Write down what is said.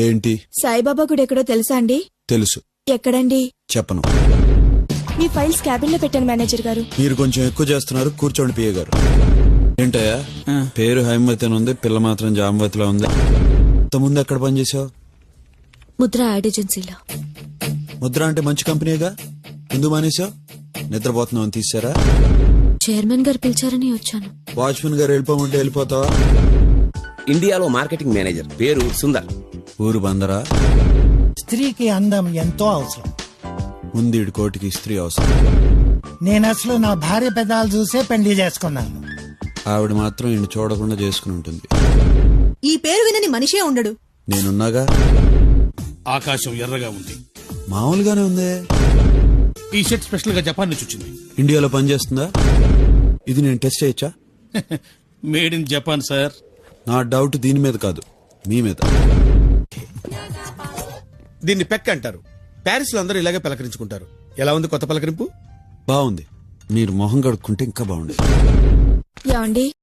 ఏంటి? సాయిబాబా గుడి ఎక్కడో తెలుసా అండి? తెలుసు. ఎక్కడండి? చెప్పను. మీ ఫైల్స్ క్యాబిన్ లో పెట్టాను మేనేజర్ గారు. మీరు కొంచెం ఎక్కువ చేస్తున్నారు. కూర్చోండి పిఏ గారు. ఏంటయ్యా పేరు హైమవతి అని ఉంది, పిల్ల మాత్రం జామవతిలో ఉంది. ముందు ఎక్కడ పనిచేసావు? ముద్ర యాడ్ ఏజెన్సీలో. ముద్ర అంటే మంచి కంపెనీగా, ఎందుకు మానేసావు? నిద్రపోతున్నావు అని తీసారా? చైర్మన్ గారు పిలిచారని వచ్చాను. వాచ్మెన్ గారు వెళ్ళిపోమంటే వెళ్ళిపోతావా? ఇండియాలో మార్కెటింగ్ మేనేజర్, పేరు సుందర్. ఊరు బందరా? స్త్రీకి అందం ఎంతో అవసరం. ముందీడు కోటికి స్త్రీ అవసరం. నేను అసలు నా భార్య పెదాలు చూసే పెళ్లి చేసుకున్నాను. ఆవిడ మాత్రం ఈయన చూడకుండా చేసుకుని ఉంటుంది. ఈ పేరు వినని మనిషే ఉండడు. నేనున్నాగా. ఆకాశం ఎర్రగా ఉంది. మామూలుగానే ఉంది. ఈ షర్ట్ స్పెషల్ గా జపాన్ నుంచి వచ్చింది. ఇండియాలో పనిచేస్తుందా? ఇది నేను టెస్ట్ చేయొచ్చా? Made in Japan sir. నా డౌట్ దీని మీద కాదు, మీ మీద. దీన్ని పెక్ అంటారు. ప్యారిస్ లో అందరూ ఇలాగే పలకరించుకుంటారు. ఎలా ఉంది కొత్త పలకరింపు? బాగుంది. మీరు మొహం కడుక్కుంటే ఇంకా బాగుండేది. యాండి